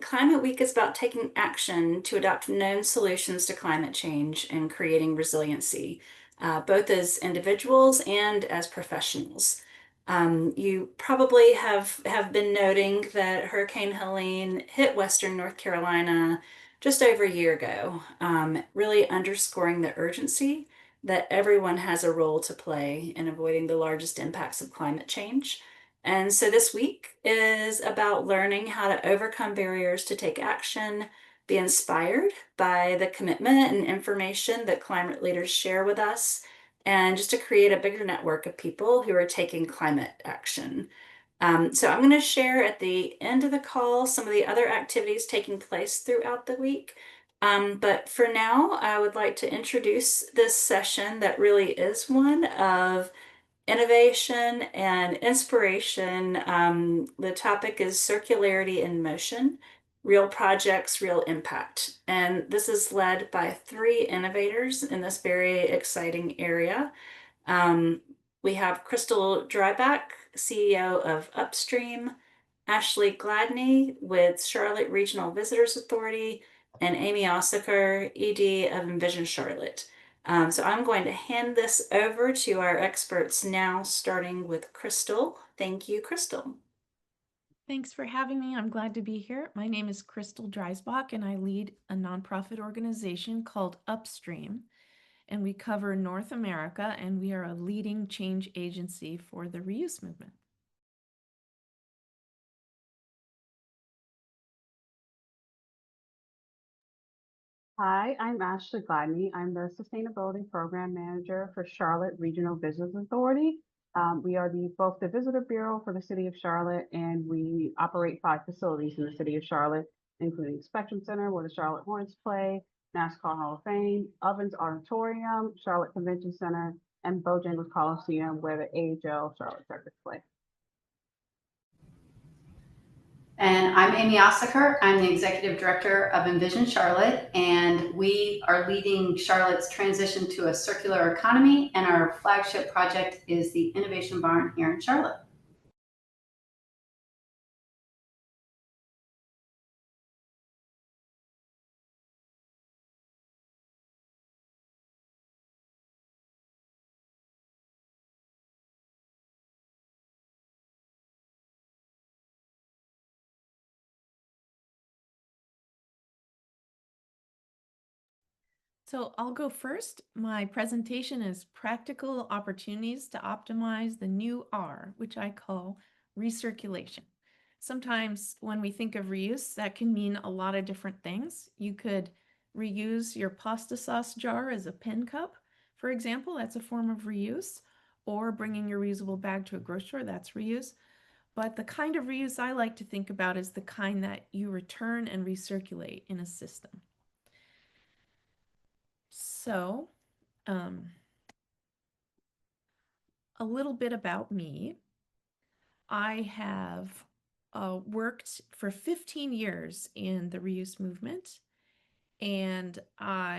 Climate Week is about taking action to adopt known solutions to climate change and creating resiliency, both as individuals and as professionals. You probably have been noting that Hurricane Helene hit Western North Carolina just over a year ago, really underscoring the urgency that everyone has a role to play in avoiding the largest impacts of climate change. And so this week is about learning how to overcome barriers to take action, be inspired by the commitment and information that climate leaders share with us, and just to create a bigger network of people who are taking climate action. So I'm going to share at the end of the call some of the other activities taking place throughout the week. But for now, I would like to introduce this session that really is one of innovation and inspiration. The topic is circularity in motion, real projects, real impact. And this is led by three innovators in this very exciting area. Um, we have Crystal Dreisbach, CEO of Upstream, Ashley Gladney with Charlotte Regional Visitors Authority, and Amy Aussieker, ED of Envision Charlotte. So I'm going to hand this over to our experts now, starting with Crystal. Thank you, Crystal. Thanks for having me. I'm glad to be here. My name is Crystal Dreisbach, and I lead a nonprofit organization called Upstream. And we cover North America, and we are a leading change agency for the reuse movement. Hi, I'm Ashley Gladney. I'm the Sustainability Program Manager for Charlotte Regional Business Authority. We are both the Visitor Bureau for the City of Charlotte, and we operate 5 facilities in the City of Charlotte, including Spectrum Center, where the Charlotte Hornets play, NASCAR Hall of Fame, Ovens Auditorium, Charlotte Convention Center, and Bojangles Coliseum, where the AHL Charlotte Circus play. And I'm Amy Aussieker. I'm the Executive Director of Envision Charlotte, and we are leading Charlotte's transition to a circular economy, and our flagship project is the Innovation Barn here in Charlotte. So I'll go first. My presentation is Practical Opportunities to Optimize the New R, which I call recirculation. Sometimes when we think of reuse, that can mean a lot of different things. You could reuse your pasta sauce jar as a pen cup, for example. That's a form of reuse. Or bringing your reusable bag to a grocery store, that's reuse. But the kind of reuse I like to think about is the kind that you return and recirculate in a system. So, a little bit about me. I have worked for 15 years in the reuse movement, and I'm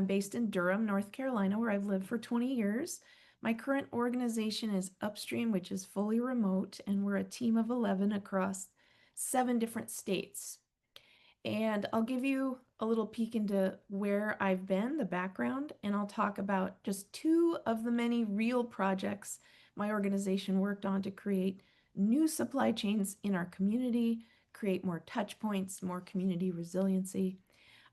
based in Durham, North Carolina, where I've lived for 20 years. My current organization is Upstream, which is fully remote, and we're a team of 11 across 7 different states. And I'll give you a little peek into where I've been, the background, and I'll talk about just 2 of the many real projects my organization worked on to create new supply chains in our community, create more touch points, more community resiliency.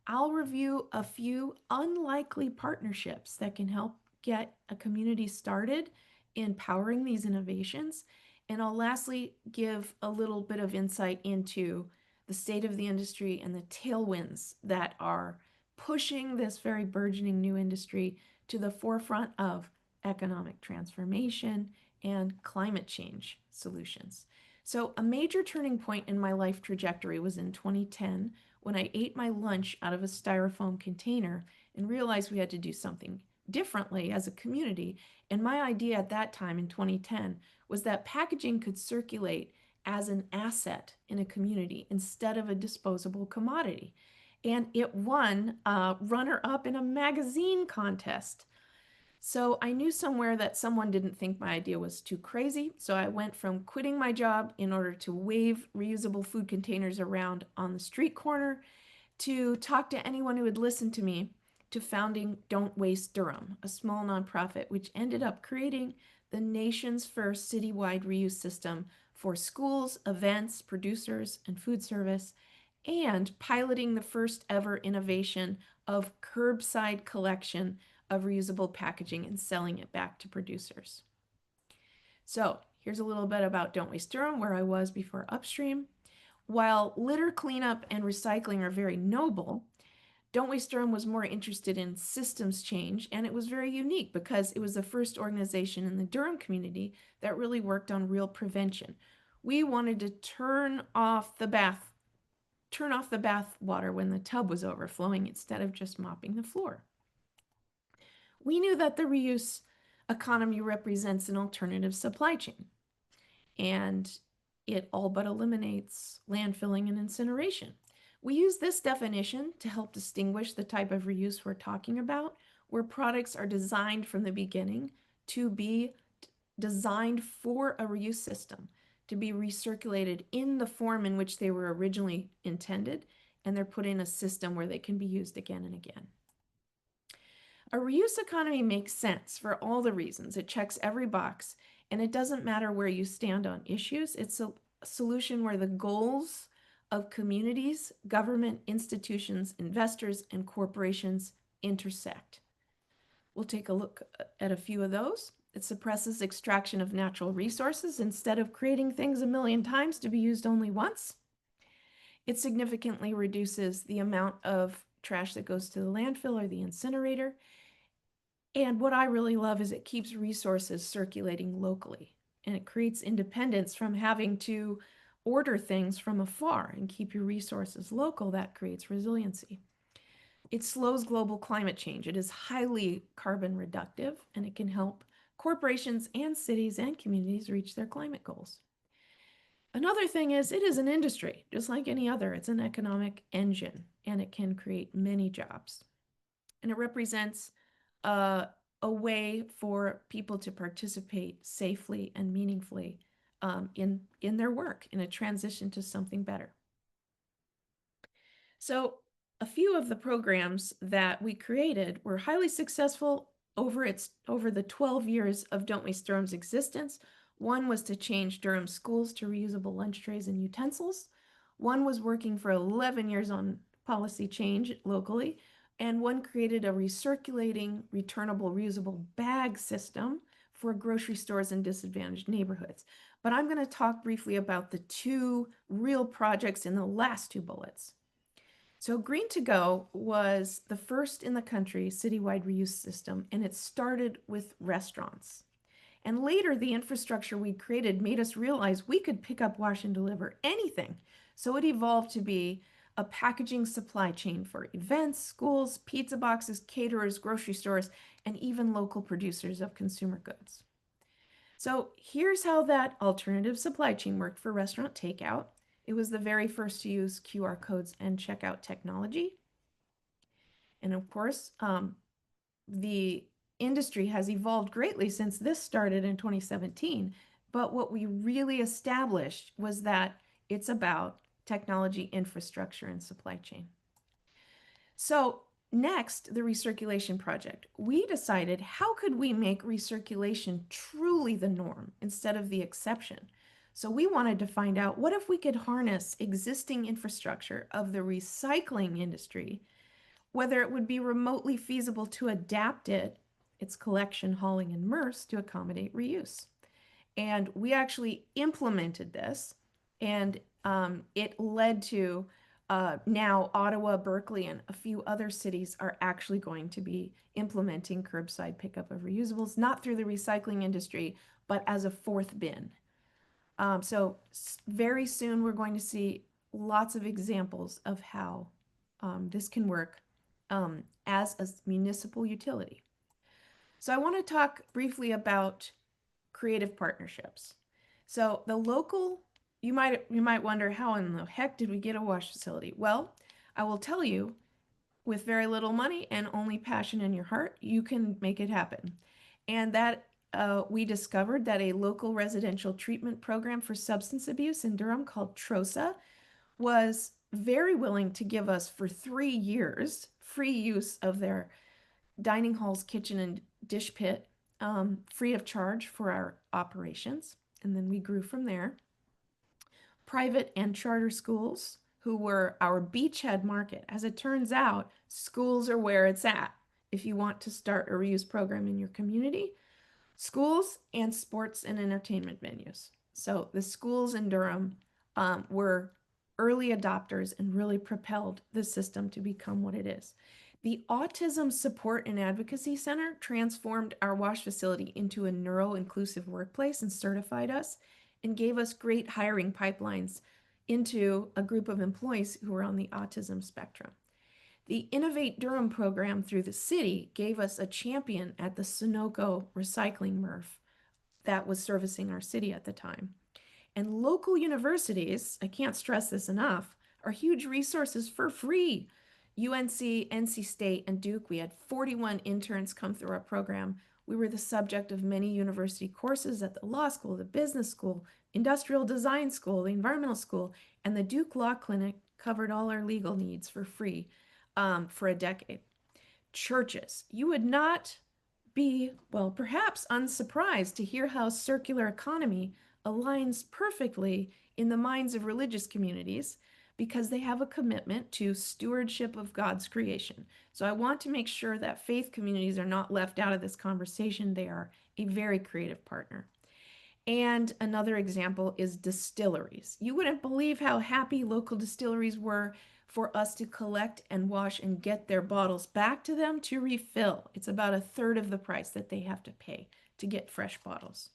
I'll review a few unlikely partnerships that can help get a community started in powering these innovations. And I'll lastly give a little bit of insight into the state of the industry and the tailwinds that are pushing this very burgeoning new industry to the forefront of economic transformation and climate change solutions. So a major turning point in my life trajectory was in 2010 when I ate my lunch out of a styrofoam container and realized we had to do something differently as a community. And my idea at that time in 2010 was that packaging could circulate as an asset in a community instead of a disposable commodity. And it won runner-up in a magazine contest. So I knew somewhere that someone didn't think my idea was too crazy. So I went from quitting my job in order to wave reusable food containers around on the street corner to talk to anyone who would listen to me to founding Don't Waste Durham, a small nonprofit, which ended up creating the nation's first citywide reuse system for schools, events, producers, and food service, and piloting the first ever innovation of curbside collection of reusable packaging and selling it back to producers. So here's a little bit about Don't Waste Durham, where I was before Upstream. While litter cleanup and recycling are very noble, Don't Waste Durham was more interested in systems change, and it was very unique because it was the first organization in the Durham community that really worked on real prevention. We wanted to turn off the bath water when the tub was overflowing instead of just mopping the floor. We knew that the reuse economy represents an alternative supply chain, and it all but eliminates landfilling and incineration. We use this definition to help distinguish the type of reuse we're talking about, where products are designed from the beginning to be designed for a reuse system, to be recirculated in the form in which they were originally intended, and they're put in a system where they can be used again and again. A reuse economy makes sense for all the reasons. It checks every box, and it doesn't matter where you stand on issues. It's a solution where the goals of communities, government, institutions, investors, and corporations intersect. We'll take a look at a few of those. It suppresses extraction of natural resources instead of creating things a million times to be used only once. It significantly reduces the amount of trash that goes to the landfill or the incinerator. And what I really love is it keeps resources circulating locally, and it creates independence from having to order things from afar and keep your resources local. That creates resiliency. It slows global climate change. It is highly carbon reductive, and it can help corporations and cities and communities reach their climate goals. Another thing is it is an industry, just like any other. It's an economic engine, and it can create many jobs. And it represents a way for people to participate safely and meaningfully in their work, in a transition to something better. So a few of the programs that we created were highly successful over the 12 years of Don't Waste Durham's existence. One was to change Durham schools to reusable lunch trays and utensils. One was working for 11 years on policy change locally, and one created a recirculating, returnable, reusable bag system for grocery stores in disadvantaged neighborhoods. But I'm going to talk briefly about the two real projects in the last two bullets. So Green to Go was the first in the country citywide reuse system, and it started with restaurants. And later, the infrastructure we created made us realize we could pick up, wash, and deliver anything. So it evolved to be a packaging supply chain for events, schools, pizza boxes, caterers, grocery stores, and even local producers of consumer goods. So here's how that alternative supply chain worked for restaurant takeout. It was the very first to use QR codes and checkout technology. And of course, the industry has evolved greatly since this started in 2017. But what we really established was that it's about technology, infrastructure, and supply chain. So next, the recirculation project. We decided, how could we make recirculation truly the norm instead of the exception? So we wanted to find out, what if we could harness existing infrastructure of the recycling industry, whether it would be remotely feasible to adapt its collection, hauling, and MRFs to accommodate reuse. And we actually implemented this, and it led to now Ottawa, Berkeley, and a few other cities are actually going to be implementing curbside pickup of reusables, not through the recycling industry, but as a fourth bin. So very soon we're going to see lots of examples of how this can work as a municipal utility. So I want to talk briefly about creative partnerships. So the local, you might wonder, how in the heck did we get a wash facility? Well, I will tell you, with very little money and only passion in your heart, you can make it happen. And that we discovered that a local residential treatment program for substance abuse in Durham called TROSA was very willing to give us for 3 years free use of their dining halls, kitchen, and dish pit, free of charge for our operations. And then we grew from there. Private and charter schools, who were our beachhead market. As it turns out, schools are where it's at. If you want to start a reuse program in your community, schools and sports and entertainment venues. So the schools in Durham were early adopters and really propelled the system to become what it is. The Autism Support and Advocacy Center transformed our WASH facility into a neuro-inclusive workplace and certified us and gave us great hiring pipelines into a group of employees who were on the autism spectrum. The Innovate Durham program through the city gave us a champion at the Sunoco recycling MRF that was servicing our city at the time. And local universities, I can't stress this enough, are huge resources for free. UNC, NC State, and Duke, we had 41 interns come through our program. We were the subject of many university courses at the law school, the business school, industrial design school, the environmental school, and the Duke Law Clinic covered all our legal needs for free for a decade. Churches, you would not be, well, perhaps unsurprised to hear how circular economy aligns perfectly in the minds of religious communities because they have a commitment to stewardship of God's creation. So I want to make sure that faith communities are not left out of this conversation. They are a very creative partner. And another example is distilleries. You wouldn't believe how happy local distilleries were for us to collect and wash and get their bottles back to them to refill. It's about 1/3 of the price that they have to pay to get fresh bottles.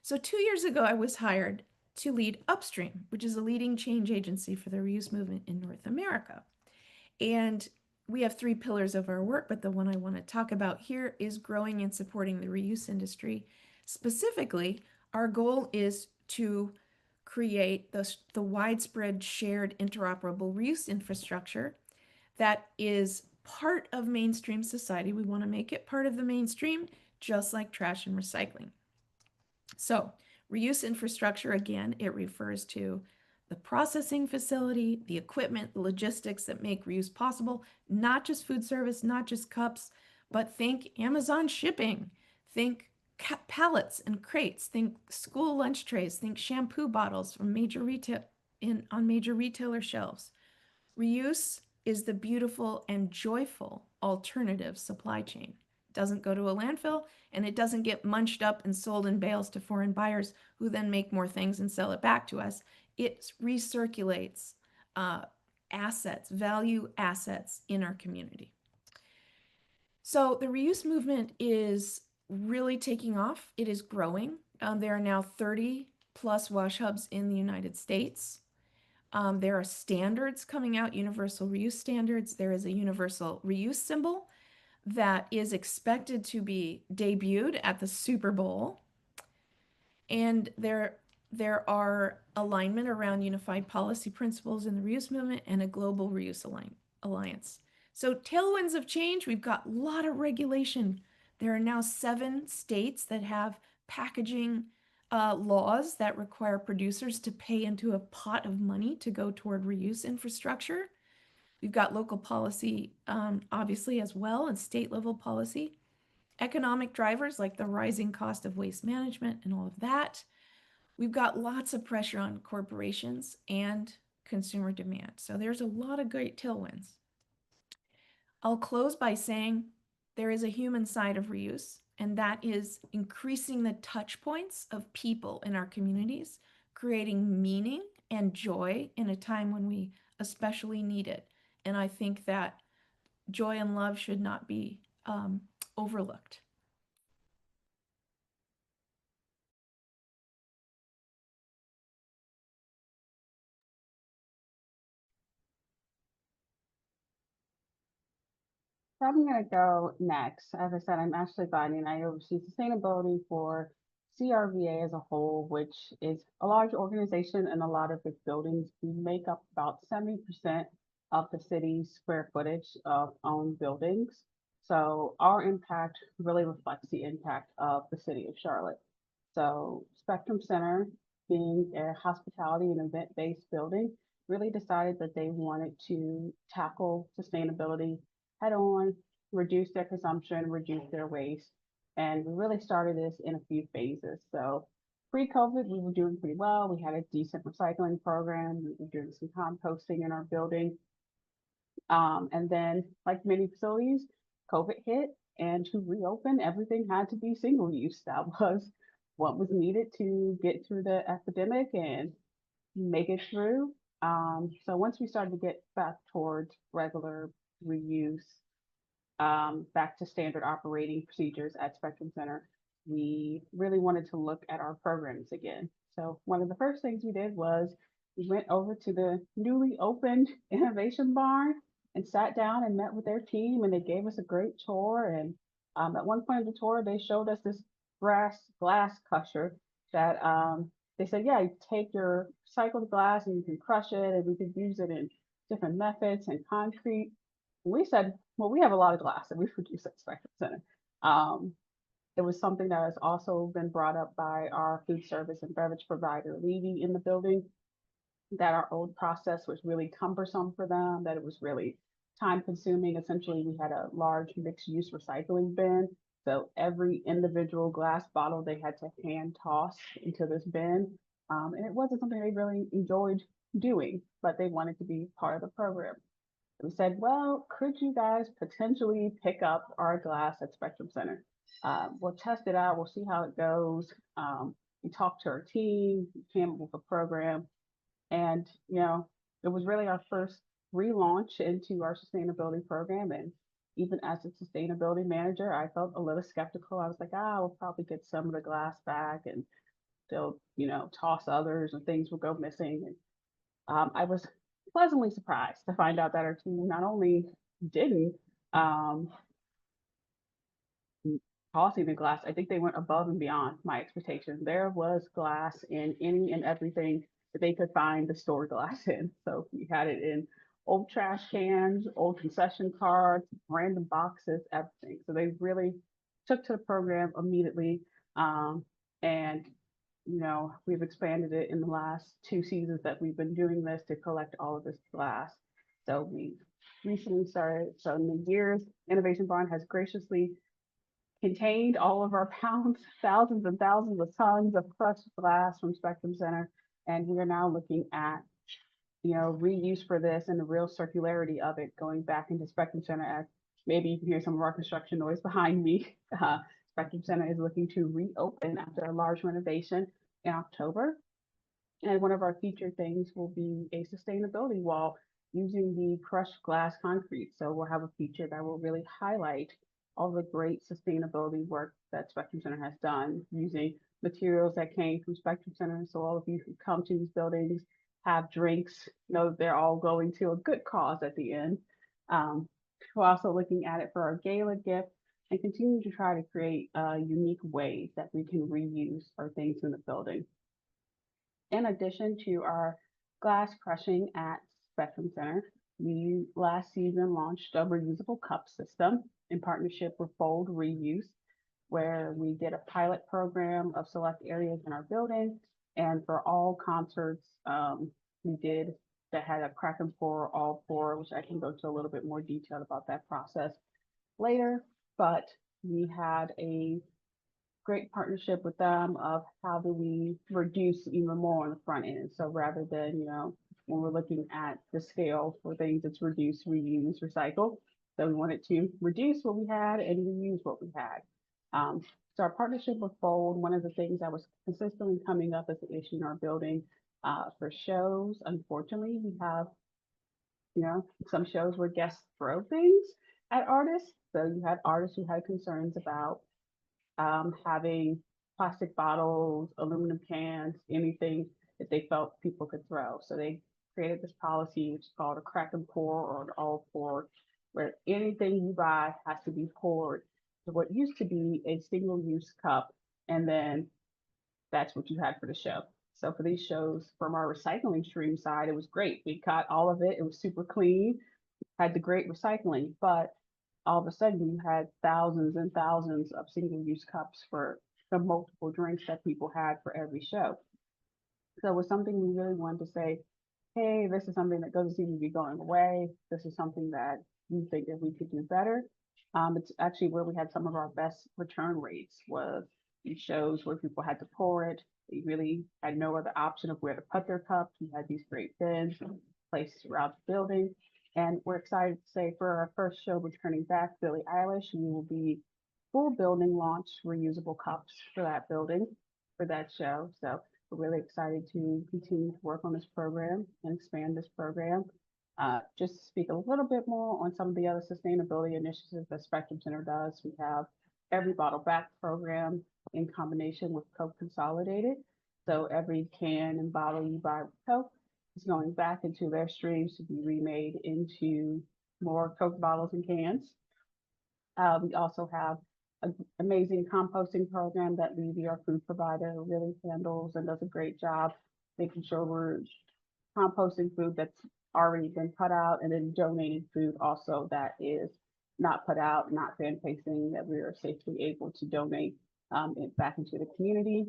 So 2 years ago, I was hired to lead Upstream, which is a leading change agency for the reuse movement in North America. And we have 3 pillars of our work, but the one I want to talk about here is growing and supporting the reuse industry. Specifically, our goal is to create the widespread shared interoperable reuse infrastructure that is part of mainstream society. We want to make it part of the mainstream, just like trash and recycling. So reuse infrastructure, again, it refers to the processing facility, the equipment, the logistics that make reuse possible, not just food service, not just cups, but think Amazon shipping, think pallets and crates, think school lunch trays, think shampoo bottles from major retail on major retailer shelves. Reuse is the beautiful and joyful alternative supply chain. It doesn't go to a landfill and it doesn't get munched up and sold in bales to foreign buyers who then make more things and sell it back to us. It recirculates assets, value assets in our community. So the reuse movement is really taking off. It is growing. There are now 30 plus wash hubs in the United States. There are standards coming out, universal reuse standards. There is a universal reuse symbol that is expected to be debuted at the Super Bowl. And there are alignment around unified policy principles in the reuse movement and a global reuse alliance. So tailwinds of change, we've got a lot of regulation. There are now 7 states that have packaging laws that require producers to pay into a pot of money to go toward reuse infrastructure. We've got local policy, obviously, as well, and state level policy. Economic drivers like the rising cost of waste management and all of that. We've got lots of pressure on corporations and consumer demand. So there's a lot of great tailwinds. I'll close by saying there is a human side of reuse, and that is increasing the touch points of people in our communities, creating meaning and joy in a time when we especially need it. And I think that joy and love should not be overlooked. So I'm going to go next. As I said, I'm Ashley Gladney, and I oversee sustainability for CRVA as a whole, which is a large organization and a lot of its buildings. We make up about 70% of the city's square footage of owned buildings. So our impact really reflects the impact of the city of Charlotte. So Spectrum Center, being a hospitality and event-based building, really decided that they wanted to tackle sustainability head on, reduce their consumption, reduce their waste. And we really started this in a few phases. So pre-COVID, we were doing pretty well. We had a decent recycling program. We were doing some composting in our building. And then, like many facilities, COVID hit, and to reopen, everything had to be single use. That was what was needed to get through the epidemic and make it through. So once we started to get back towards regular reuse, back to standard operating procedures at Spectrum Center, we really wanted to look at our programs again. So one of the first things we did was we went over to the newly opened Innovation Barn and sat down and met with their team, and they gave us a great tour. And at one point of the tour, they showed us this glass crusher that they said, yeah, you take your recycled glass and you can crush it, and we could use it in different methods and concrete. We said, well, we have a lot of glass that we produce at Spectrum Center. It was something that has also been brought up by our food service and beverage provider leaving in the building, that our old process was really cumbersome for them, that it was really time consuming. Essentially, we had a large mixed use recycling bin. So every individual glass bottle they had to hand toss into this bin. And it wasn't something they really enjoyed doing, but they wanted to be part of the program. We said, well, could you guys potentially pick up our glass at Spectrum Center? We'll test it out. We'll see how it goes. We talked to our team, came up with a program, and it was really our first relaunch into our sustainability program. And even as a sustainability manager, I felt a little skeptical. I was like, we'll probably get some of the glass back, and they'll, toss others, and things will go missing. And I was pleasantly surprised to find out that our team not only didn't tossing the glass, I think they went above and beyond my expectations. There was glass in any and everything that they could find to store glass in. So we had it in old trash cans, old concession cards, random boxes, everything. So they really took to the program immediately. And we've expanded it in the last 2 seasons that we've been doing this to collect all of this glass. So we recently started, so in the years, Innovation Barn has graciously contained all of our pounds, thousands and thousands of tons of crushed glass from Spectrum Center. And we are now looking at, reuse for this and the real circularity of it going back into Spectrum Center. As maybe you can hear some of our construction noise behind me. Spectrum Center is looking to reopen after a large renovation in October. And one of our featured things will be a sustainability wall using the crushed glass concrete. So we'll have a feature that will really highlight all the great sustainability work that Spectrum Center has done using materials that came from Spectrum Center. So all of you who come to these buildings, have drinks, know that they're all going to a good cause at the end. We're also looking at it for our gala gift and continue to try to create unique ways that we can reuse our things in the building. In addition to our glass crushing at Spectrum Center, we last season launched a reusable cup system in partnership with Fold Reuse, where we did a pilot program of select areas in our building. And for all concerts, we did that had a crack and pour, all pour, which I can go to a little bit more detail about that process later. But we had a great partnership with them of how do we reduce even more on the front end. So rather than, when we're looking at the scale for things, it's reduce, reuse, recycle. So we wanted to reduce what we had and reuse what we had. So our partnership with Fold, one of the things that was consistently coming up as an issue in our building for shows, unfortunately, we have, some shows where guests throw things at artists. So you had artists who had concerns about having plastic bottles, aluminum cans, anything that they felt people could throw. So they created this policy, which is called a crack and pour or an all pour, where anything you buy has to be poured to what used to be a single use cup. And then that's what you had for the show. So for these shows from our recycling stream side, it was great. We caught all of it. It was super clean, had the great recycling, but all of a sudden you had thousands and thousands of single-use cups for the multiple drinks that people had for every show. So it was something we really wanted to say, hey, this is something that doesn't seem to be going away. This is something that we think that we could do better. It's actually where we had some of our best return rates was these shows where people had to pour it. They really had no other option of where to put their cups. We had these great bins placed throughout the building. And we're excited to say for our first show returning back, Billie Eilish, we will be full building launch reusable cups for that building, for that show. So we're really excited to continue to work on this program and expand this program. Just to speak a little bit more on some of the other sustainability initiatives that Spectrum Center does, we have every bottle back program in combination with Coke Consolidated. So every can and bottle you buy with Coke is going back into their streams to be remade into more Coke bottles and cans. We also have an amazing composting program that Levy, our food provider, really handles and does a great job making sure we're composting food that's already been put out and then donating food also that is not put out, not fan facing, that we are safely able to donate it back into the community.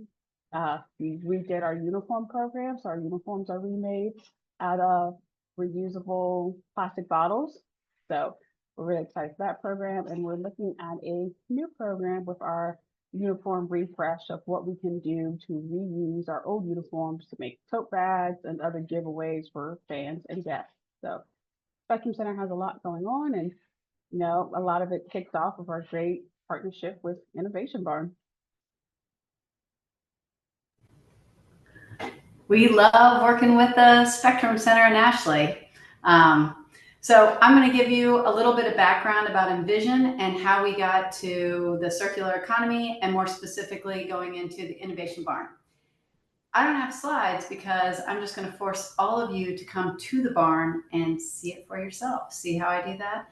We redid our uniform program, so our uniforms are remade out of reusable plastic bottles. So we're really excited for that program, and we're looking at a new program with our uniform refresh of what we can do to reuse our old uniforms to make tote bags and other giveaways for fans and guests. So Spectrum Center has a lot going on, and a lot of it kicks off of our great partnership with Innovation Barn. We love working with the Spectrum Center in Ashley. So I'm going to give you a little bit of background about Envision and how we got to the circular economy, and more specifically going into the Innovation Barn. I don't have slides because I'm just going to force all of you to come to the barn and see it for yourself. See how I do that?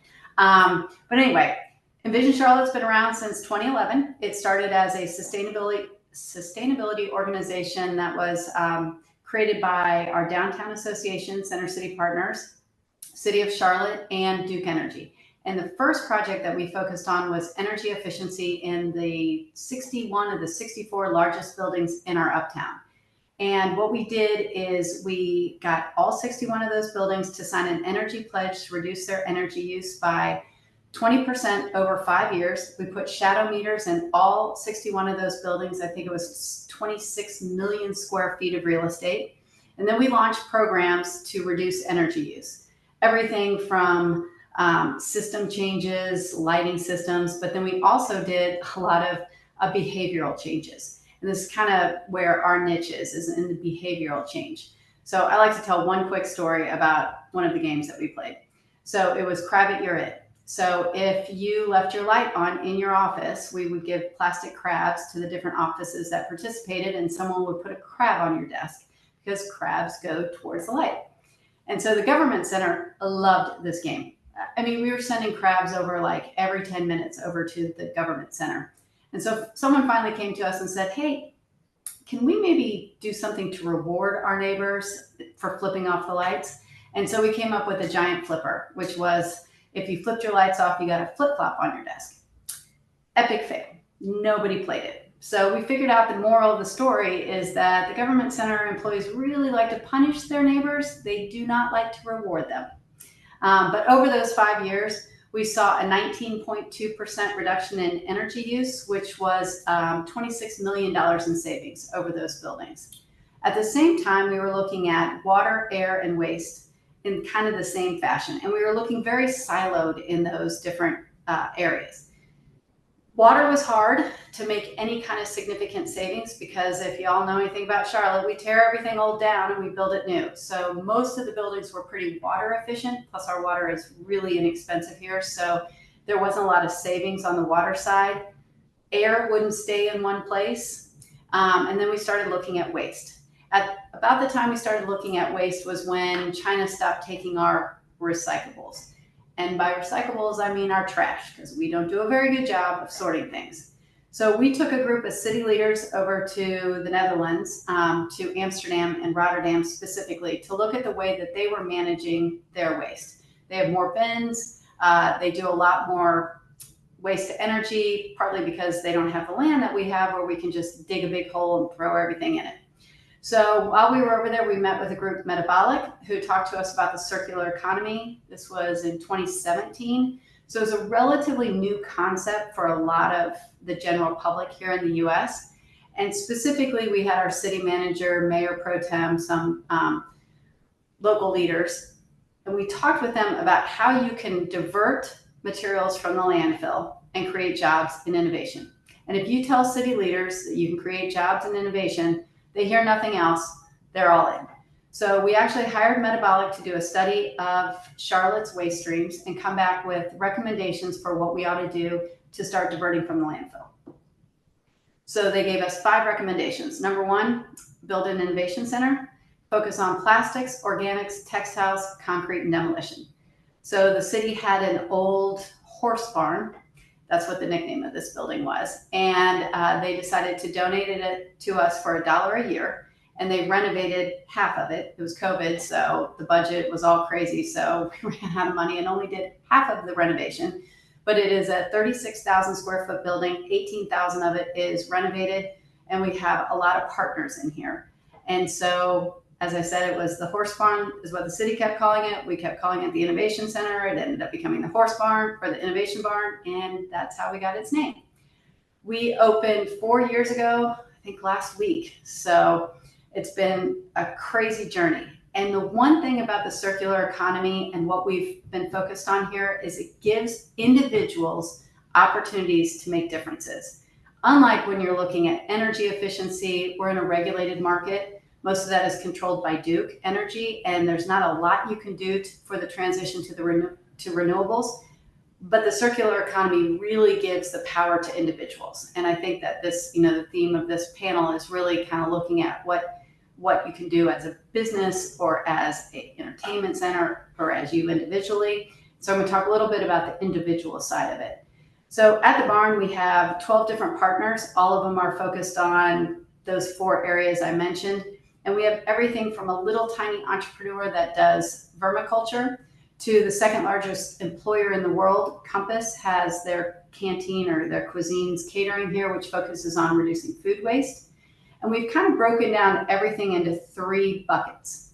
But anyway, Envision Charlotte's been around since 2011. It started as a sustainability organization that was created by our downtown association, Center City Partners, City of Charlotte, and Duke Energy. And the first project that we focused on was energy efficiency in the 61 of the 64 largest buildings in our uptown. And what we did is we got all 61 of those buildings to sign an energy pledge to reduce their energy use by 20% over 5 years. We put shadow meters in all 61 of those buildings. I think it was 26 million square feet of real estate. And then we launched programs to reduce energy use. Everything from system changes, lighting systems, but then we also did a lot of behavioral changes. And this is kind of where our niche is in the behavioral change. So I like to tell one quick story about one of the games that we played. So it was Crab It, You're It. So if you left your light on in your office, we would give plastic crabs to the different offices that participated, and someone would put a crab on your desk because crabs go towards the light. And so the government center loved this game. I mean, we were sending crabs over like every 10 minutes over to the government center. And so someone finally came to us and said, hey, can we maybe do something to reward our neighbors for flipping off the lights? And so we came up with a giant flipper, which was, if you flipped your lights off, you got a flip flop on your desk. Epic fail. Nobody played it. So we figured out the moral of the story is that the government center employees really like to punish their neighbors. They do not like to reward them. But over those 5 years, we saw a 19.2% reduction in energy use, which was $26 million in savings over those buildings. At the same time, we were looking at water, air, and waste in kind of the same fashion. And we were looking very siloed in those different areas. Water was hard to make any kind of significant savings because if y'all know anything about Charlotte, we tear everything old down and we build it new. So most of the buildings were pretty water efficient, plus our water is really inexpensive here. So there wasn't a lot of savings on the water side. Air wouldn't stay in one place. And then we started looking at waste. At about the time we started looking at waste was when China stopped taking our recyclables. And by recyclables, I mean our trash, because we don't do a very good job of sorting things. So we took a group of city leaders over to the Netherlands, to Amsterdam and Rotterdam specifically, to look at the way that they were managing their waste. They have more bins. They do a lot more waste to energy, partly because they don't have the land that we have where we can just dig a big hole and throw everything in it. So while we were over there, we met with a group, Metabolic, who talked to us about the circular economy. This was in 2017. So it's a relatively new concept for a lot of the general public here in the US. And specifically, we had our city manager, mayor pro tem, some local leaders, and we talked with them about how you can divert materials from the landfill and create jobs and innovation. And if you tell city leaders that you can create jobs and innovation, they hear nothing else, they're all in. So we actually hired Metabolic to do a study of Charlotte's waste streams and come back with recommendations for what we ought to do to start diverting from the landfill. So they gave us 5 recommendations. Number 1, build an innovation center, focus on plastics, organics, textiles, concrete, and demolition. So the city had an old horse barn. That's what the nickname of this building was. And they decided to donate it to us for $1 a year. And they renovated half of it. It was COVID, so the budget was all crazy. So we ran out of money and only did half of the renovation. But it is a 36,000 square foot building. 18,000 of it is renovated. And we have a lot of partners in here. And so, as I said, it was the horse barn is what the city kept calling it. We kept calling it the Innovation Center. It ended up becoming the horse barn or the Innovation Barn. And that's how we got its name. We opened 4 years ago, I think last week. So it's been a crazy journey. And the one thing about the circular economy and what we've been focused on here is it gives individuals opportunities to make differences. Unlike when you're looking at energy efficiency, we're in a regulated market. Most of that is controlled by Duke Energy, and there's not a lot you can do for the transition to renewables. But the circular economy really gives the power to individuals. And I think that this, the theme of this panel is really kind of looking at what you can do as a business or as an entertainment center or as you individually. So I'm going to talk a little bit about the individual side of it. So at the barn, we have 12 different partners. All of them are focused on those 4 areas I mentioned. And we have everything from a little tiny entrepreneur that does vermiculture to the 2nd largest employer in the world. Compass has their canteen or their cuisines catering here, which focuses on reducing food waste. And we've kind of broken down everything into 3 buckets.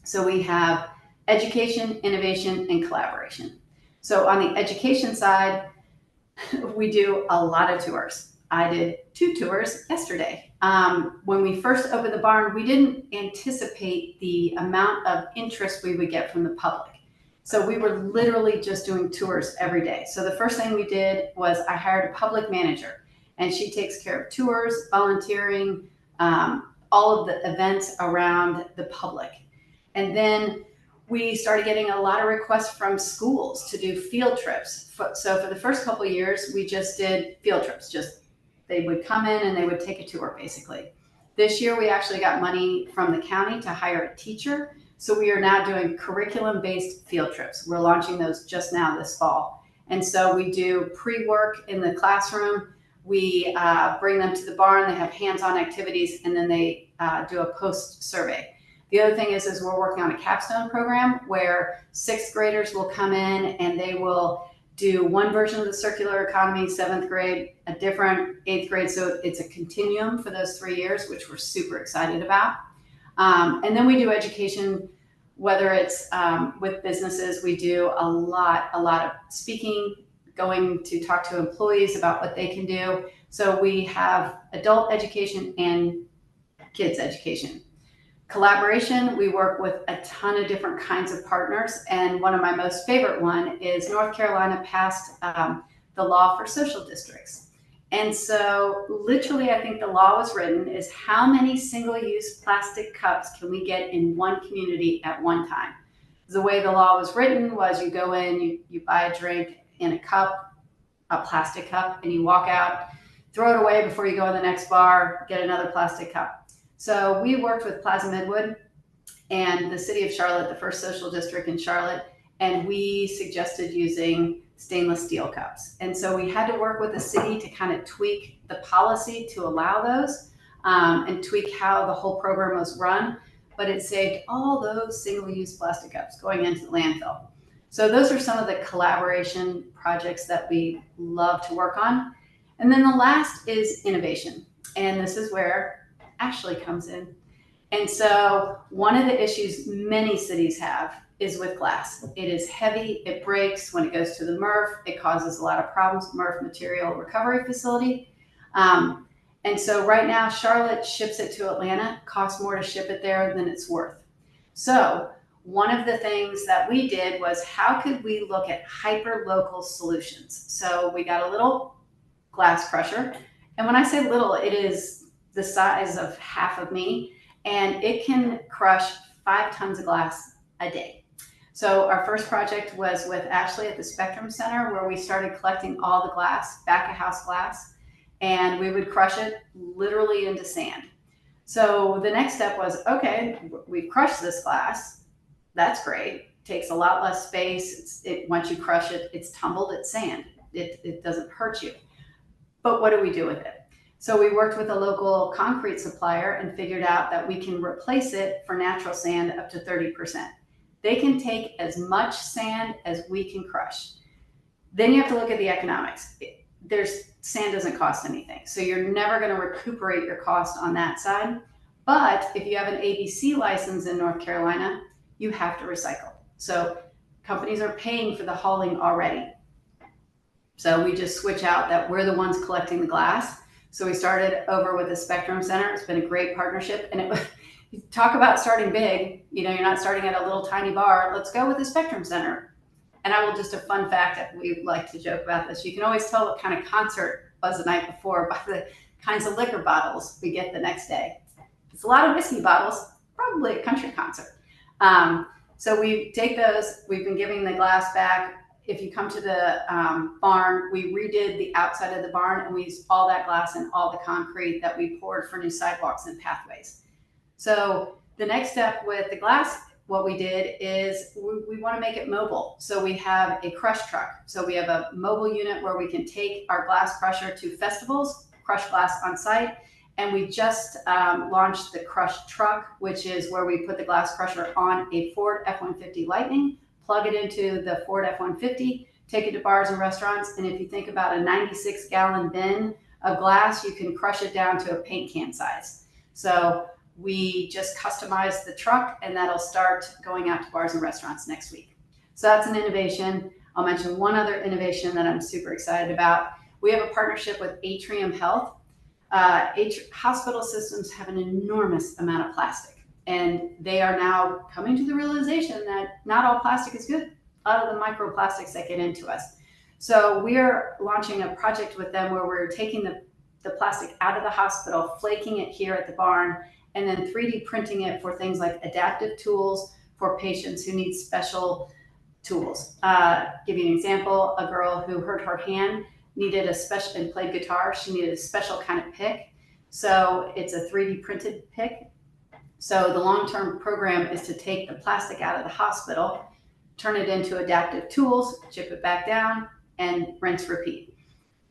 So we have education, innovation, and collaboration. So on the education side, we do a lot of tours. I did 2 tours yesterday. When we first opened the barn, we didn't anticipate the amount of interest we would get from the public. So we were literally just doing tours every day. So the first thing we did was I hired a public manager, and she takes care of tours, volunteering, all of the events around the public. And then we started getting a lot of requests from schools to do field trips. So for the first couple of years, we just did field trips. They would come in and they would take a tour, basically. This year, we actually got money from the county to hire a teacher. So we are now doing curriculum-based field trips. We're launching those just now this fall. And so we do pre-work in the classroom. We bring them to the barn. They have hands-on activities, and then they do a post-survey. The other thing is we're working on a capstone program where 6th graders will come in and they will do one version of the circular economy, 7th grade, a different 8th grade. So it's a continuum for those 3 years, which we're super excited about. And then we do education, whether it's with businesses. We do a lot of speaking, going to talk to employees about what they can do. So we have adult education and kids education. Collaboration, we work with a ton of different kinds of partners. And one of my most favorite one is North Carolina passed the law for social districts. And so literally, I think the law was written is how many single-use plastic cups can we get in one community at one time? The way the law was written was you go in, you buy a drink in a cup, a plastic cup, and you walk out, throw it away before you go in the next bar, get another plastic cup. So we worked with Plaza Midwood and the city of Charlotte, the first social district in Charlotte, and we suggested using stainless steel cups. And so we had to work with the city to kind of tweak the policy to allow those and tweak how the whole program was run, but it saved all those single-use plastic cups going into the landfill. So those are some of the collaboration projects that we love to work on. And then the last is innovation. And this is where Ashley comes in. And so one of the issues many cities have is with glass. It is heavy, it breaks when it goes to the MRF, it causes a lot of problems, MRF material recovery facility. And so right now, Charlotte ships it to Atlanta, costs more to ship it there than it's worth. So one of the things that we did was, how could we look at hyper-local solutions? So we got a little glass crusher. And when I say little, it is the size of half of me, and it can crush 5 tons of glass a day. So our first project was with Ashley at the Spectrum Center, where we started collecting all the glass, back of house glass, and we would crush it literally into sand. So the next step was, okay, we've crushed this glass. That's great. Takes a lot less space. Once you crush it, it's tumbled, it's sand. It doesn't hurt you. But what do we do with it? So we worked with a local concrete supplier and figured out that we can replace it for natural sand up to 30%. They can take as much sand as we can crush. Then you have to look at the economics. Sand doesn't cost anything. So you're never going to recuperate your cost on that side. But if you have an ABC license in North Carolina, you have to recycle. So companies are paying for the hauling already. So we just switch out that we're the ones collecting the glass. So we started over with the Spectrum Center. It's been a great partnership. And talk about starting big. You're not starting at a little tiny bar. Let's go with the Spectrum Center. And I will just a fun fact that we like to joke about this. You can always tell what kind of concert was the night before by the kinds of liquor bottles we get the next day. It's a lot of whiskey bottles, probably a country concert. So we take those. We've been giving the glass back. If you come to the barn, we redid the outside of the barn, and we used all that glass and all the concrete that we poured for new sidewalks and pathways. So the next step with the glass, what we did is we want to make it mobile. So we have a crush truck. So we have a mobile unit where we can take our glass crusher to festivals, crush glass on site. And we just launched the crush truck, which is where we put the glass crusher on a Ford F-150 Lightning, plug it into the Ford F-150, take it to bars and restaurants. And if you think about a 96-gallon bin of glass, you can crush it down to a paint can size. So we just customized the truck, and that'll start going out to bars and restaurants next week. So that's an innovation. I'll mention one other innovation that I'm super excited about. We have a partnership with Atrium Health. Hospital systems have an enormous amount of plastic, and they are now coming to the realization that not all plastic is good. A lot of the microplastics that get into us. So we're launching a project with them where we're taking the plastic out of the hospital, flaking it here at the barn, and then 3D printing it for things like adaptive tools for patients who need special tools. Give you an example, a girl who hurt her hand needed a special, and played guitar, she needed a special kind of pick. So it's a 3D printed pick. So the long-term program is to take the plastic out of the hospital, turn it into adaptive tools, chip it back down, and rinse, repeat.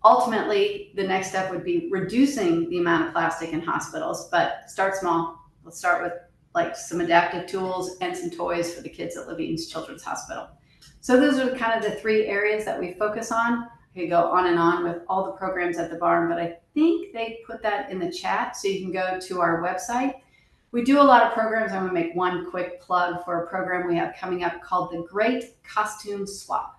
Ultimately, the next step would be reducing the amount of plastic in hospitals, but start small. Let's start with like some adaptive tools and some toys for the kids at Levine's Children's Hospital. So those are kind of the 3 areas that we focus on. I could go on and on with all the programs at the barn, but I think they put that in the chat, so you can go to our website. We do a lot of programs. I'm going to make one quick plug for a program we have coming up called the Great Costume Swap.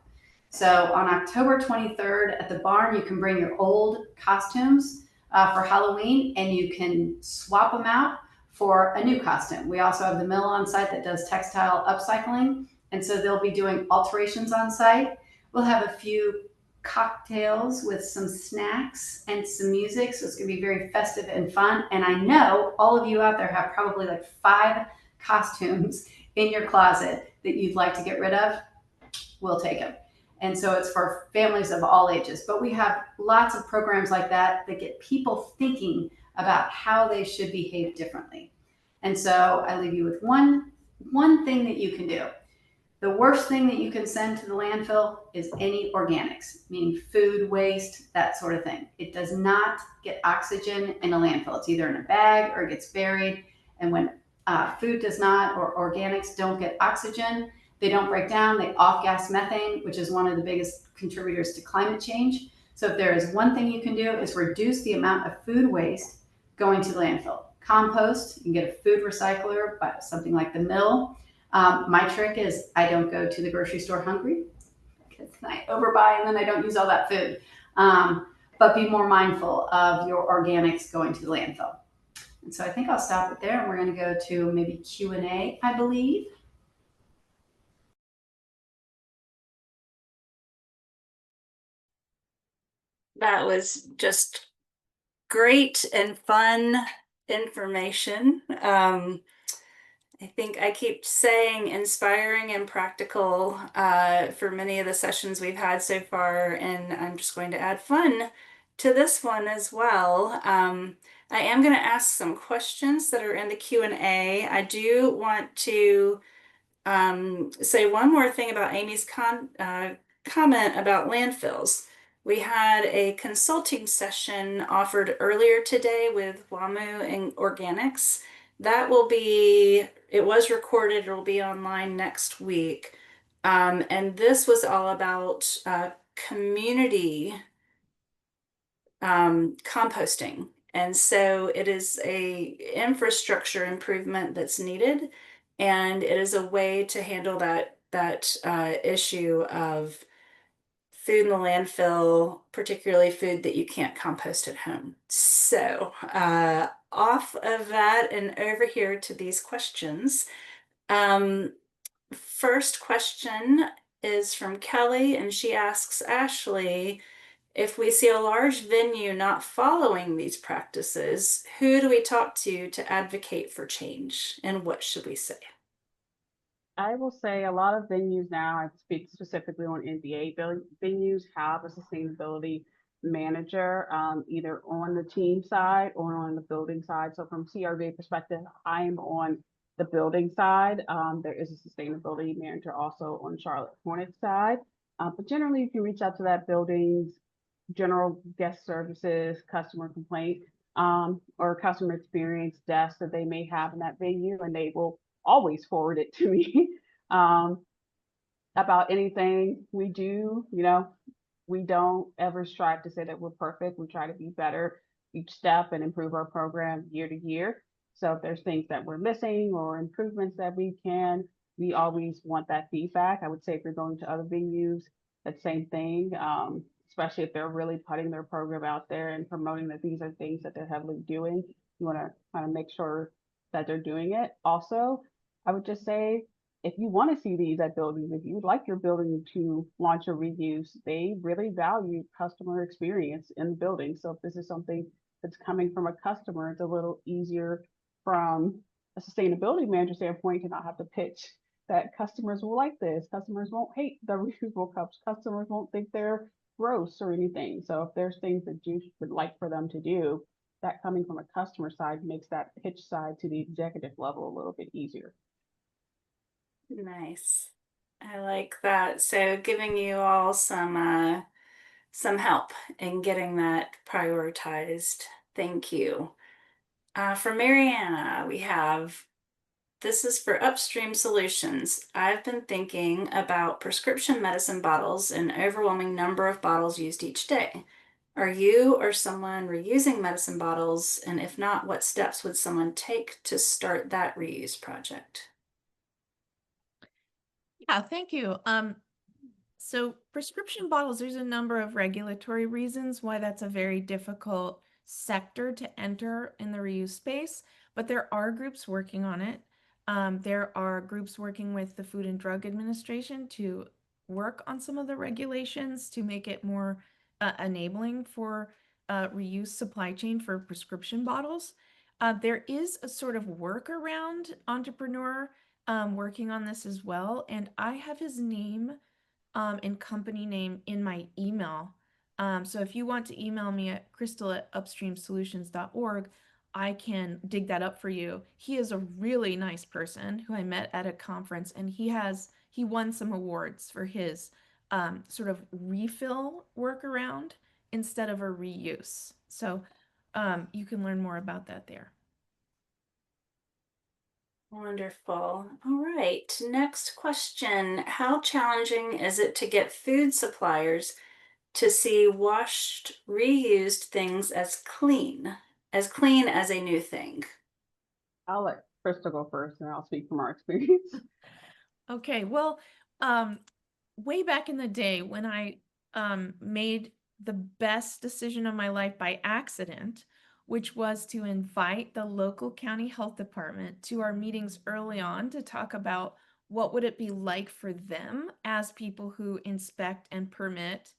So on October 23rd at the barn, you can bring your old costumes for Halloween, and you can swap them out for a new costume. We also have the mill on site that does textile upcycling, and so they'll be doing alterations on site. We'll have a few cocktails with some snacks and some music, so it's going to be very festive and fun. And I know all of you out there have probably like 5 costumes in your closet that you'd like to get rid of. We'll take them. And so it's for families of all ages. But we have lots of programs like that that get people thinking about how they should behave differently. And so I leave you with one thing that you can do. The worst thing that you can send to the landfill is any organics, meaning food waste, that sort of thing. It does not get oxygen in a landfill. It's either in a bag or it gets buried. And when food does not, or organics don't get oxygen, They don't break down, they off-gas methane, which is one of the biggest contributors to climate change. So if there is one thing you can do, is reduce the amount of food waste going to the landfill. Compost, you can get a food recycler, but something like the mill. My trick is I don't go to the grocery store hungry because I overbuy and then I don't use all that food. But be more mindful of your organics going to the landfill. And so I think I'll stop it there and we're going to go to maybe Q&A, I believe. That was just great and fun information. I think I keep saying inspiring and practical for many of the sessions we've had so far, and I'm just going to add fun to this one as well. I am going to ask some questions that are in the Q&A. I do want to say one more thing about Amy's comment about landfills. We had a consulting session offered earlier today with WAMU and Organics. That will be, it was recorded, it will be online next week. And this was all about community composting. And so it is a infrastructure improvement that's needed, and it is a way to handle that issue of food in the landfill, particularly food that you can't compost at home. So off of that and over here to these questions. First question is from Kelly, and she asks Ashley, if we see a large venue not following these practices, who do we talk to advocate for change? And what should we say? I will say a lot of venues now, I speak specifically on NBA venues, have a sustainability manager, either on the team side or on the building side. So from CRV perspective, I'm on the building side. There is a sustainability manager also on Charlotte Hornets side. But generally, you can reach out to that building's general guest services, customer complaint, or customer experience desk that they may have in that venue, and they will always forward it to me about anything we do. We don't ever strive to say that we're perfect. We try to be better each step and improve our program year to year. So if there's things that we're missing or improvements that we always want that feedback. I would say if you're going to other venues, that same thing, especially if they're really putting their program out there and promoting that these are things that they're heavily doing. You want to kind of make sure that they're doing it. Also, I would just say, if you want to see these at buildings, if you would like your building to launch a reuse, they really value customer experience in the building. So if this is something that's coming from a customer, it's a little easier from a sustainability manager standpoint to not have to pitch that customers will like this. Customers won't hate the reusable cups. Customers won't think they're gross or anything. So if there's things that you would like for them to do, that coming from a customer side makes that pitch side to the executive level a little bit easier. Nice. I like that. So giving you all some help in getting that prioritized. Thank you. For Mariana, we have, this is for Upstream Solutions. I've been thinking about prescription medicine bottles and overwhelming number of bottles used each day. Are you or someone reusing medicine bottles? And if not, what steps would someone take to start that reuse project? Yeah, thank you. So prescription bottles, there's a number of regulatory reasons why that's a very difficult sector to enter in the reuse space, but there are groups working on it. There are groups working with the Food and Drug Administration to work on some of the regulations to make it more enabling for reuse supply chain for prescription bottles. There is a sort of workaround entrepreneur working on this as well, and I have his name and company name in my email. So if you want to email me at crystal@upstreamsolutions.org, I can dig that up for you. He is a really nice person who I met at a conference, and he won some awards for his sort of refill workaround instead of a reuse. So you can learn more about that there. Wonderful. All right. Next question. How challenging is it to get food suppliers to see washed, reused things as clean as a new thing? I'll let Crystal go first and I'll speak from our experience. Okay, well, way back in the day when I made the best decision of my life by accident, which was to invite the local county health department to our meetings early on to talk about what would it be like for them as people who inspect and permit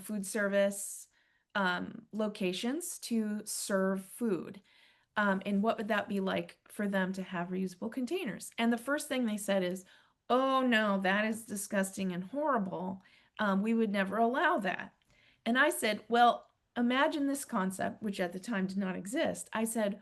food service locations to serve food. And what would that be like for them to have reusable containers? And the first thing they said is, oh no, that is disgusting and horrible. We would never allow that. And I said, well, imagine this concept, which at the time did not exist. I said,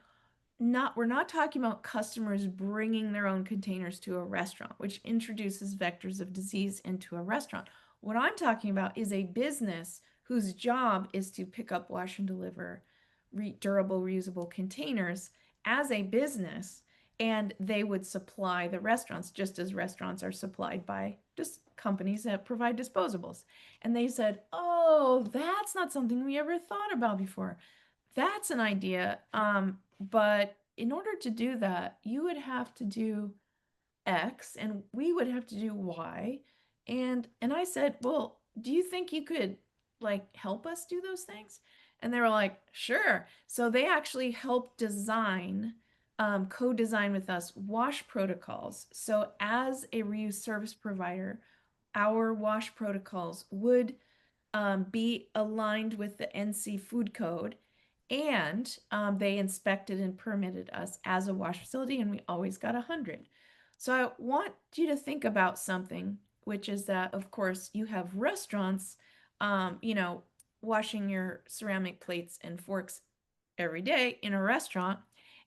we're not talking about customers bringing their own containers to a restaurant, which introduces vectors of disease into a restaurant. What I'm talking about is a business whose job is to pick up, wash, and deliver durable, reusable containers as a business, and they would supply the restaurants just as restaurants are supplied by just companies that provide disposables. And they said, oh, that's not something we ever thought about before. That's an idea. But in order to do that, you would have to do X and we would have to do Y. And I said, well, do you think you could like help us do those things? And they were like, sure. So they actually helped design, co-design with us wash protocols. So as a reuse service provider, our wash protocols would be aligned with the NC food code. And they inspected and permitted us as a wash facility, and we always got 100. So I want you to think about something, which is that, of course, you have restaurants, you know, washing your ceramic plates and forks every day in a restaurant.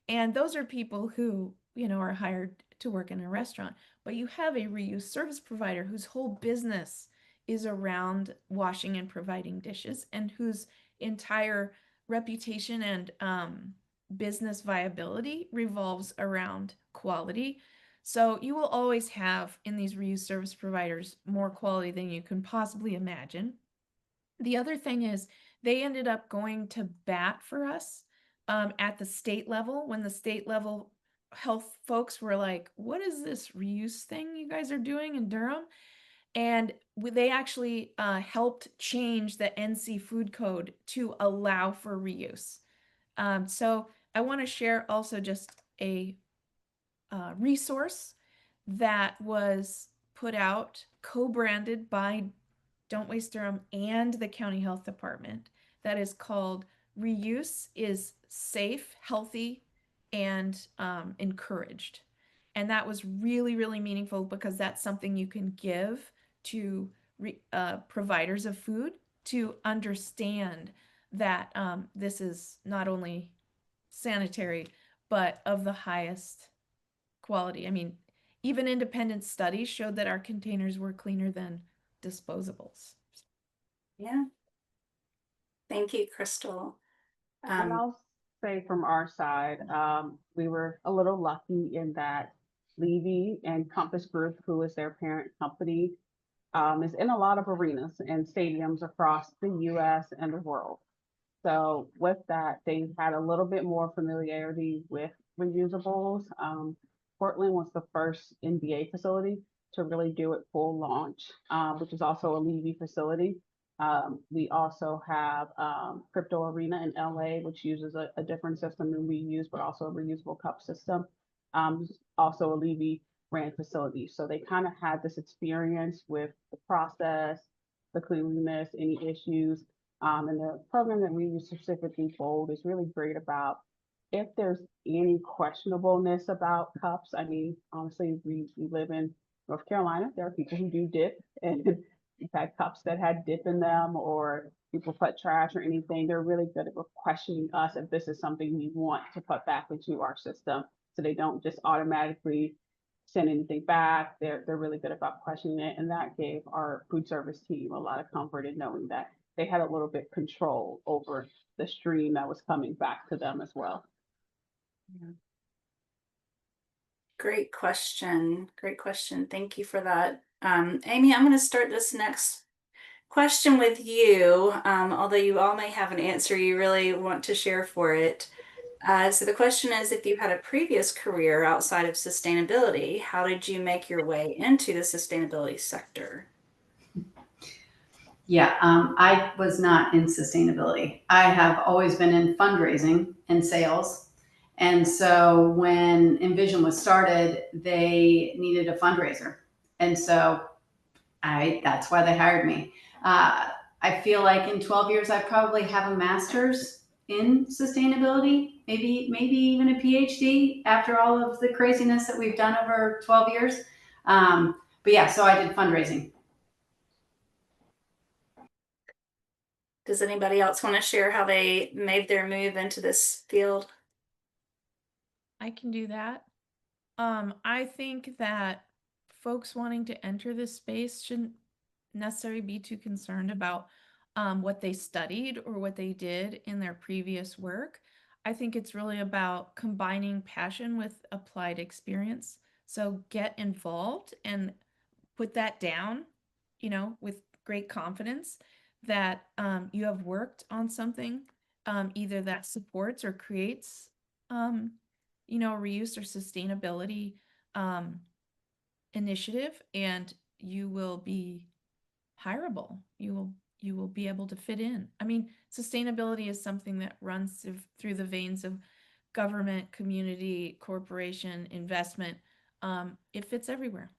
And those are people who, you know, are hired to work in a restaurant. But you have a reuse service provider whose whole business is around washing and providing dishes and whose entire reputation and business viability revolves around quality. So you will always have in these reuse service providers more quality than you can possibly imagine. The other thing is they ended up going to bat for us at the state level when the state level health folks were like, what is this reuse thing you guys are doing in Durham? And they actually helped change the NC food code to allow for reuse. So I want to share also just a resource that was put out, co-branded by Don't Waste Durham and the County Health Department, that is called Reuse is Safe, Healthy, and Encouraged. And that was really, really meaningful because that's something you can give to providers of food to understand that this is not only sanitary, but of the highest quality. I mean, even independent studies showed that our containers were cleaner than disposables. Yeah. Thank you, Crystal. And I'll say from our side, we were a little lucky in that Levy and Compass Group, who is their parent company, is in a lot of arenas and stadiums across the US and the world. So with that, they had a little bit more familiarity with reusables. Portland was the first NBA facility to really do it full launch, which is also a Levy facility. We also have Crypto Arena in LA, which uses a different system than we use, but also a reusable cup system. Also a Levy ran facility. So they kind of had this experience with the process, the cleanliness, any issues. And the program that we use specifically Bold is really great about if there's any questionableness about cups. I mean, honestly, we live in North Carolina. There are people who do dip, and we've had cups that had dip in them, or people put trash or anything. They're really good at questioning us if this is something we want to put back into our system, so they don't just automatically send anything back. They're really good about questioning it, and that gave our food service team a lot of comfort in knowing that they had a little bit control over the stream that was coming back to them as well. Yeah. Great question. Great question. Thank you for that. Amy, I'm going to start this next question with you, although you all may have an answer you really want to share for it. So the question is, if you had a previous career outside of sustainability, how did you make your way into the sustainability sector? Yeah, I was not in sustainability. I have always been in fundraising and sales. And so when Envision was started, they needed a fundraiser. And so that's why they hired me. I feel like in 12 years, I probably have a master's in sustainability, maybe even a PhD after all of the craziness that we've done over 12 years. But yeah, so I did fundraising. Does anybody else want to share how they made their move into this field? I can do that. I think that folks wanting to enter this space shouldn't necessarily be too concerned about what they studied or what they did in their previous work. I think it's really about combining passion with applied experience. So get involved and put that down, with great confidence that you have worked on something either that supports or creates, reuse or sustainability initiative, and you will be hireable. You will be able to fit in. I mean, sustainability is something that runs through the veins of government, community, corporation, investment. It fits everywhere.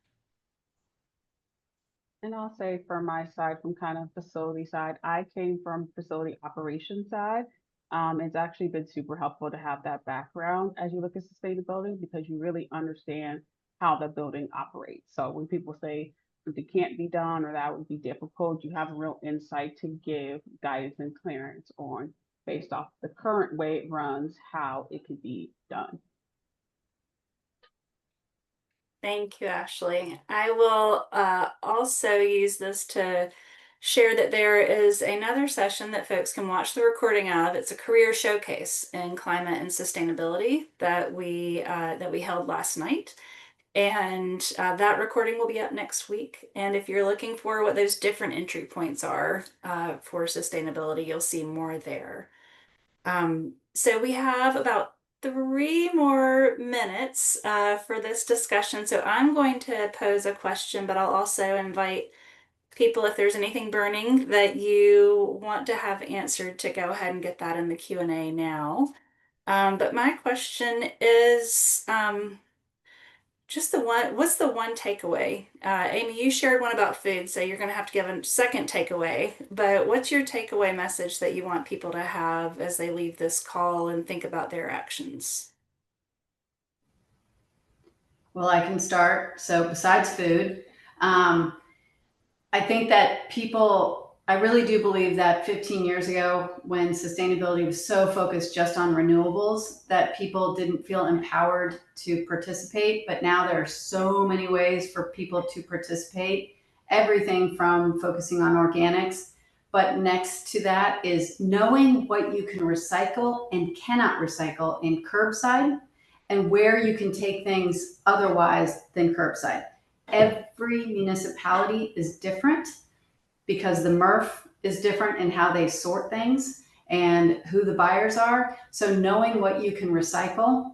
And I'll say from my side, from kind of facility side, I came from facility operations side. It's actually been super helpful to have that background as you look at sustainability because you really understand how the building operates. So when people say it can't be done or that would be difficult, you have a real insight to give guidance and clearance on based off the current way it runs, how it could be done. Thank you, Ashley. I will also use this to share that there is another session that folks can watch the recording of. It's a career showcase in climate and sustainability that we held last night. And that recording will be up next week. And if you're looking for what those different entry points are for sustainability, you'll see more there. So we have about 3 more minutes for this discussion. So I'm going to pose a question, but I'll also invite people, if there's anything burning that you want to have answered, to go ahead and get that in the Q&A now. But my question is, just what's the one takeaway? Amy, you shared one about food, so you're going to have to give a second takeaway. But what's your takeaway message that you want people to have as they leave this call and think about their actions? Well, I can start. So besides food, I think that I really do believe that 15 years ago, when sustainability was so focused just on renewables, that people didn't feel empowered to participate. But now there are so many ways for people to participate, everything from focusing on organics. But next to that is knowing what you can recycle and cannot recycle in curbside and where you can take things otherwise than curbside. Every municipality is different because the MRF is different in how they sort things and who the buyers are. So knowing what you can recycle,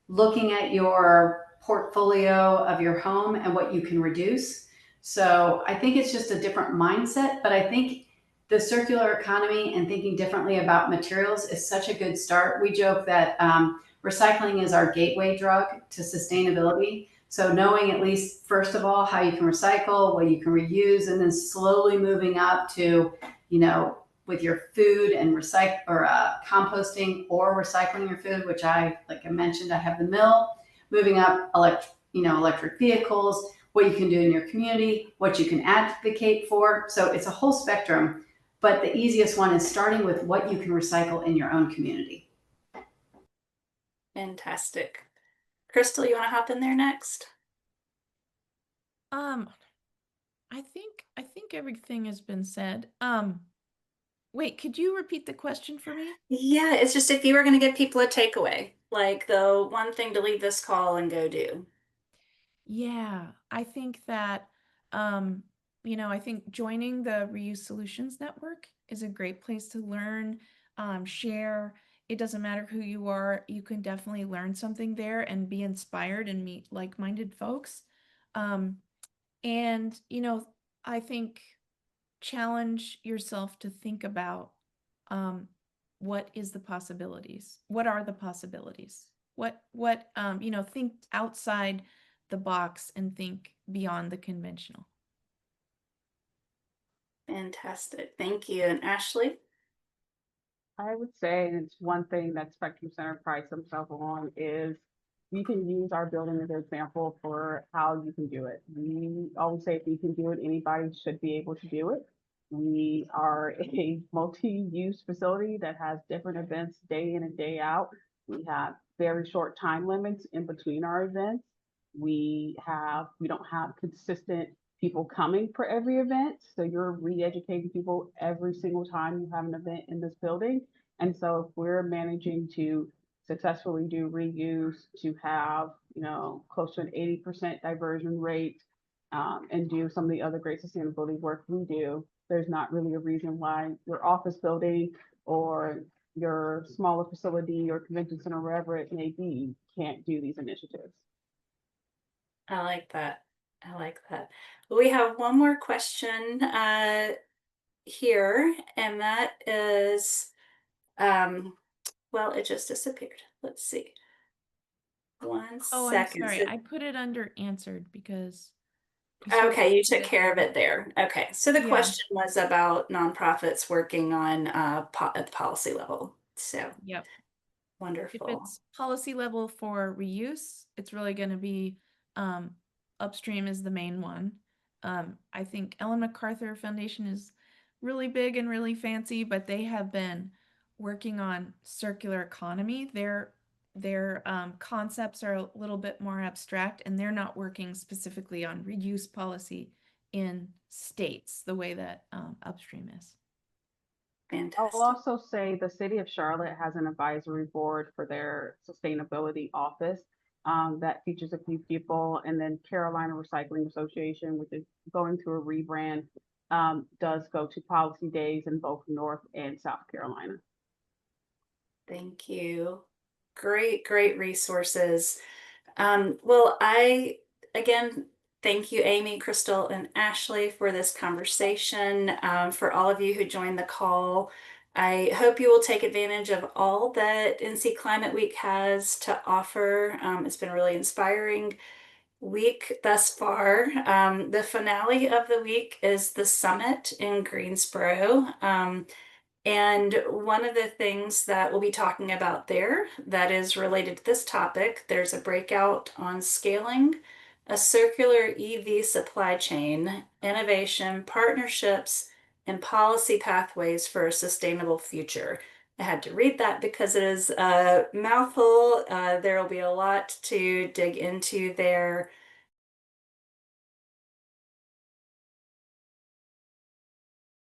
looking at your portfolio of your home and what you can reduce. So I think it's just a different mindset, but I think the circular economy and thinking differently about materials is such a good start. We joke that recycling is our gateway drug to sustainability. So knowing at least, first of all, how you can recycle, what you can reuse, and then slowly moving up to, with your food and composting or recycling your food, which like I mentioned, I have the mill, moving up electric vehicles, what you can do in your community, what you can advocate for. So it's a whole spectrum, but the easiest one is starting with what you can recycle in your own community. Fantastic. Crystal, you want to hop in there next? I think everything has been said. Wait, could you repeat the question for me? Yeah, it's just if you were going to give people a takeaway, like the one thing to leave this call and go do. Yeah, I think that, um, I think joining the Reuse Solutions Network is a great place to learn, share. It doesn't matter who you are, you can definitely learn something there and be inspired and meet like-minded folks. Um, and, I think challenge yourself to think about, um, what is the possibilities? What are the possibilities? Think outside the box and think beyond the conventional. Fantastic. Thank you. And Ashley? I would say, and it's one thing that Spectrum Center prides themselves on, is we can use our building as an example for how you can do it. We always say if you can do it, anybody should be able to do it. We are a multi-use facility that has different events day in and day out. We have very short time limits in between our events. We don't have consistent people coming for every event. So you're re-educating people every single time you have an event in this building. And so if we're managing to successfully do reuse, to have, close to an 80% diversion rate, and do some of the other great sustainability work we do, there's not really a reason why your office building or your smaller facility or convention center, wherever it may be, can't do these initiatives. I like that. I like that. We have one more question here, and that is, well, it just disappeared. Let's see. One Oh, I'm second. sorry. So- I put it under answered because okay, you took it care of there. it there. Okay, so the Yeah. question was about nonprofits working on at the policy level. So Yep. If wonderful. it's policy level for reuse, it's really going to be, upstream is the main one. I think Ellen MacArthur Foundation is really big and really fancy, but they have been working on circular economy. Their concepts are a little bit more abstract, and they're not working specifically on reuse policy in states the way that upstream is. I'll Fantastic. also say the city of Charlotte has an advisory board for their sustainability office, that features a few people. And then Carolina Recycling Association, which is going through a rebrand, does go to policy days in both North and South Carolina. Thank you. Great, great resources. Well, again, thank you, Amy, Crystal, and Ashley for this conversation. For all of you who joined the call, I hope you will take advantage of all that NC Climate Week has to offer. It's been a really inspiring week thus far. The finale of the week is the summit in Greensboro. And one of the things that we'll be talking about there that is related to this topic, there's a breakout on scaling a circular EV supply chain, innovation, partnerships, and policy pathways for a sustainable future. I had to read that because it is a mouthful. There will be a lot to dig into there.